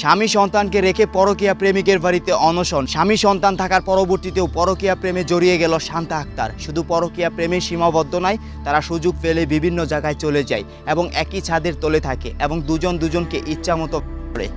স্বামী সন্তানকে রেখে পরকীয়া প্রেমিকের বাড়িতে অনশন। স্বামী সন্তান থাকার পরবর্তীতেও পরকীয়া প্রেমে জড়িয়ে গেল শান্তা আক্তার। শুধু পরকীয়া প্রেমে সীমাবদ্ধ নয়, তারা সুযোগ পেলে বিভিন্ন জায়গায় চলে যায় এবং একই ছাদের তলে থাকে এবং দুজনকে ইচ্ছামতো।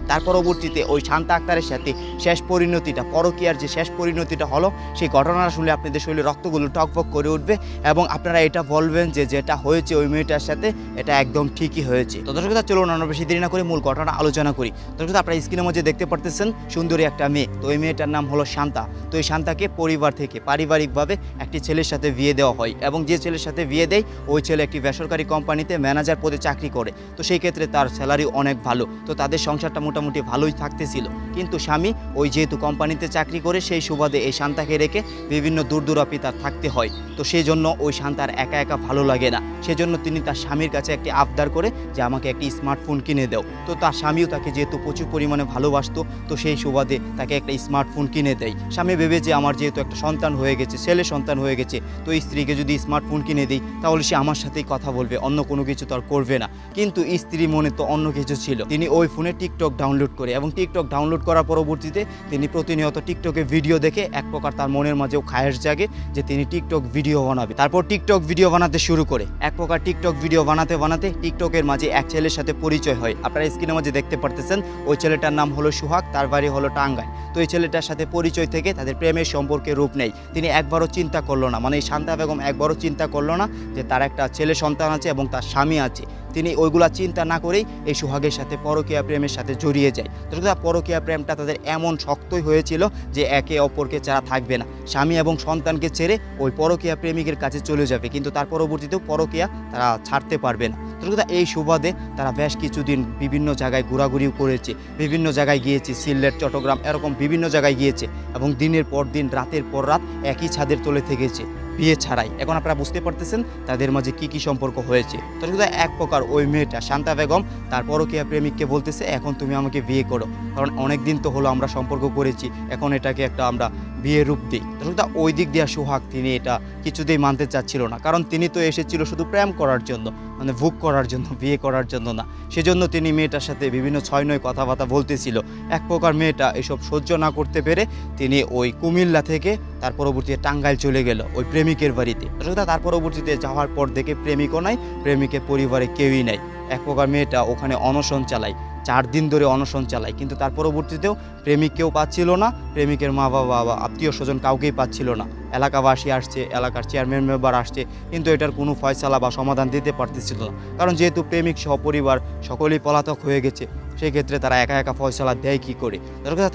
তার পরবর্তীতে ওই শান্তা আক্তারের সাথে শেষ পরিণতিটা, পরকীয়ার যে শেষ পরিণতিটা হলো, সেই ঘটনাটা শুনলে আপনাদের শরীরে রক্তগুলো টকবক করে উঠবে এবং আপনারা এটা বলবেন যে যেটা হয়েছে ওই মেয়েটার সাথে এটা একদম ঠিকই হয়েছে। তো দর্শক, চলুন আমরা বেশি দেরি না করে মূল ঘটনা আলোচনা করি। দর্শক, আপনারা স্ক্রিনের মধ্যে দেখতে পারতেছেন সুন্দরী একটা মেয়ে। তো এই মেয়েটার নাম হলো শান্তা। তো এই শান্তাকে পরিবার থেকে পারিবারিকভাবে একটি ছেলের সাথে বিয়ে দেওয়া হয় এবং যে ছেলের সাথে বিয়ে দেয় ওই ছেলে একটি বেসরকারি কোম্পানিতে ম্যানেজার পদে চাকরি করে। তো সেই ক্ষেত্রে তার স্যালারি অনেক ভালো। তো তাদের সংসারটা মোটামুটি ভালোই থাকতেছিল, কিন্তু স্বামী ওই যেহেতু কোম্পানিতে চাকরি করে সেই সুবাদে এই শান্তাকে রেখে বিভিন্ন দূরদূরাপি তার থাকতে হয়। তো সেই জন্য ওই শান্তার একা একা ভালো লাগে না। সেজন্য তিনি তার স্বামীর কাছে একটি আবদার করে যে আমাকে একটি স্মার্টফোন কিনে দাও। তো তার স্বামীও তাকে যেহেতু প্রচুর পরিমাণে ভালোবাসতো, তো সেই সুবাদে তাকে একটা স্মার্টফোন কিনে দেয়। স্বামী ভেবে যে আমার যেহেতু একটা সন্তান হয়ে গেছে, ছেলে সন্তান হয়ে গেছে, তো স্ত্রীকে যদি স্মার্টফোন কিনে দিই তাহলে সে আমার সাথেই কথা বলবে, অন্য কোনো কিছু তো আর করবে না। কিন্তু স্ত্রী মনে তো অন্য কিছু ছিল। তিনি ওই ফোনে টিকটক ডাউনলোড করে এবং টিকটক ডাউনলোড করার পরবর্তীতে তিনি প্রতিনিয়ত টিকটকে ভিডিও দেখে এক প্রকার তার মনের মাঝেও খায়েশ জাগে যে তিনি টিকটক ভিডিও বানাবে। তারপর টিকটক ভিডিও বানাতে শুরু করে। এক প্রকার টিকটক ভিডিও বানাতে বানাতে টিকটকের মাঝে এক ছেলের সাথে পরিচয় হয়। আপনারা স্ক্রিনের মাঝে দেখতে পারতেছেন ওই ছেলেটার নাম হলো সুহাগ, তার বাড়ি হলো টাঙ্গাইল। তো এই ছেলেটার সাথে পরিচয় থেকে তাদের প্রেমের সম্পর্কে রূপ নেই। তিনি একবারও চিন্তা করলো না, মানে এই শান্তা বেগম একবারও চিন্তা করলো না যে তার একটা ছেলে সন্তান আছে এবং তার স্বামী আছে। তিনি ওইগুলা চিন্তা না করেই এই সুহাগের সাথে পরকীয়া প্রেমের সাথে জড়িয়ে যায়। তো পরকীয়া প্রেমটা তাদের এমন শক্তই হয়েছিল যে একে অপরকে ছাড়া থাকবে না। স্বামী এবং সন্তানকে ছেড়ে ওই পরকীয়া প্রেমিকের কাছে চলে যাবে, কিন্তু তার পরবর্তীতেও পরকীয়া তারা ছাড়তে পারবে না। তো এই সুবাদে তারা বেশ কিছুদিন বিভিন্ন জায়গায় ঘোরাঘুরিও করেছে, বিভিন্ন জায়গায় গিয়েছে, সিলেট, চট্টগ্রাম, এরকম বিভিন্ন জায়গায় গিয়েছে এবং দিনের পর দিন, রাতের পর রাত একই ছাদের তলে থেকেছে বিয়ে ছাড়াই। এখন আপনারা বুঝতে পারতেছেন তাদের মাঝে কি সম্পর্ক হয়েছে। তো এক প্রকার ওই মেয়েটা শান্তা বেগম তার পরকীয়া প্রেমিককে বলতেছে এখন তুমি আমাকে বিয়ে করো, কারণ অনেক দিন তো হলো আমরা সম্পর্ক করেছি, এখন এটাকে একটা আমরা বিয়ে রূপ দিই। তো ওই দিক দিয়ে সুহাগ তিনি এটা কিছুতেই মানতে চাচ্ছিল না, কারণ তিনি তো এসেছিল শুধু প্রেম করার জন্য, মানে ভোগ করার জন্য, বিয়ে করার জন্য না। সেজন্য তিনি মেয়েটার সাথে বিভিন্ন ছয় নয় কথাবার্তা বলতেছিল। এক প্রকার মেয়েটা এসব সহ্য না করতে পেরে তিনি ওই কুমিল্লা থেকে তার পরবর্তীতে টাঙ্গাইল চলে গেল ওই প্রেমিকের বাড়িতে। তার পরবর্তীতে যাওয়ার পর দেখে প্রেমিকও নাই, প্রেমিকের পরিবারে কেউই নাই। এক প্রকার মেয়েটা ওখানে অনশন চালায়, 4 দিন ধরে অনশন চালায়, কিন্তু তার পরবর্তীতেও প্রেমিক কেউ পাচ্ছিল না, প্রেমিকের মা বাবা বা আত্মীয় স্বজন কাউকেই পাচ্ছিল না। এলাকাবাসী আসছে, এলাকার চেয়ারম্যান মেম্বার আসছে, কিন্তু এটার কোনো ফয়সালা বা সমাধান দিতে পারতেছিল না, কারণ যেহেতু প্রেমিক সহ পরিবার সকলেই পলাতক হয়ে গেছে। সেই ক্ষেত্রে তারা একা একা ফয়সালা দেয় কী করে?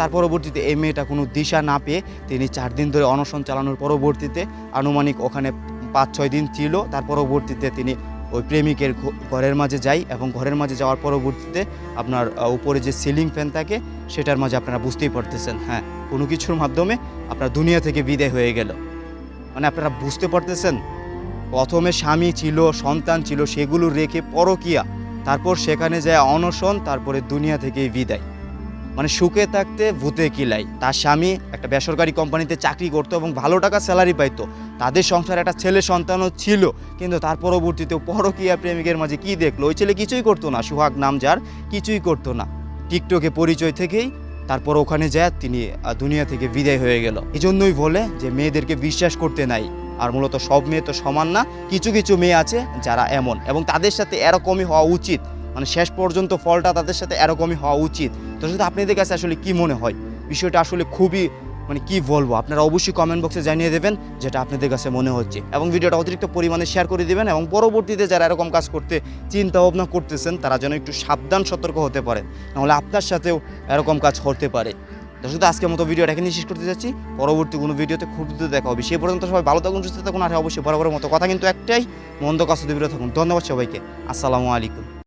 তার পরবর্তীতে এই মেয়েটা কোনো দিশা না পেয়ে তিনি 4 দিন ধরে অনশন চালানোর পরবর্তীতে আনুমানিক ওখানে 5-6 দিন ছিল। তার পরবর্তীতে তিনি ওই প্রেমিকের ঘরের মাঝে যাই এবং ঘরের মাঝে যাওয়ার পরবর্তীতে আপনার উপরে যে সিলিং ফ্যান থাকে সেটার মাঝে আপনারা বুঝতেই পারতেছেন, হ্যাঁ, কোনো কিছুর মাধ্যমে আপনার দুনিয়া থেকে বিদায় হয়ে গেল। মানে আপনারা বুঝতে পারতেছেন, প্রথমে স্বামী ছিল, সন্তান ছিল, সেগুলো রেখে পরকীয়া, তারপর সেখানে যায় অনশন, তারপরে দুনিয়া থেকেই বিদায়। মানে সুখে থাকতে ভূতে কিলাই। তার স্বামী একটা বেসরকারি কোম্পানিতে চাকরি করতো এবং ভালো টাকা স্যালারি পাইতো, তাদের সংসারে একটা ছেলে সন্তানও ছিল, কিন্তু তার পরবর্তীতেও পরকীয়া প্রেমিকের মাঝে কি দেখলো? ওই ছেলে কিছুই করতো না, সুহাগ নাম যার, কিছুই করতো না। টিকটকে পরিচয় থেকেই তারপর ওখানে যায় তিনি দুনিয়া থেকে বিদায় হয়ে গেল। এই জন্যই বলে যে মেয়েদেরকে বিশ্বাস করতে নাই। আর মূলত সব মেয়ে তো সমান না, কিছু কিছু মেয়ে আছে যারা এমন, এবং তাদের সাথে এরকমই হওয়া উচিত, মানে শেষ পর্যন্ত ফলটা তাদের সাথে এরকমই হওয়া উচিত। তো শুধু আপনাদের কাছে আসলে কি মনে হয় বিষয়টা? আসলে খুবই মানে কি বলবো, আপনারা অবশ্যই কমেন্ট বক্সে জানিয়ে দেবেন যেটা আপনাদের কাছে মনে হচ্ছে, এবং ভিডিওটা অতিরিক্ত পরিমাণে শেয়ার করে দেবেন, এবং পরবর্তীতে যারা এরকম কাজ করতে চিন্তা ভাবনা করতেছেন তারা যেন একটু সাবধান সতর্ক হতে পারেন, নাহলে আপনার সাথেও এরকম কাজ হতে পারে। তো শুধু আজকের মতো ভিডিওটা এখানে শেষ করতে যাচ্ছি, পরবর্তী কোনো ভিডিওতে খুব দ্রুত দেখা হবে। সেই পর্যন্ত সবাই ভালো থাকুন, সুস্থ থাকুন, আর অবশ্যই বরাবরের মতো কথা কিন্তু একটাই, মন্দ কাজ থেকে বিরত থাকুন। ধন্যবাদ সবাইকে, আসসালামু আলাইকুম।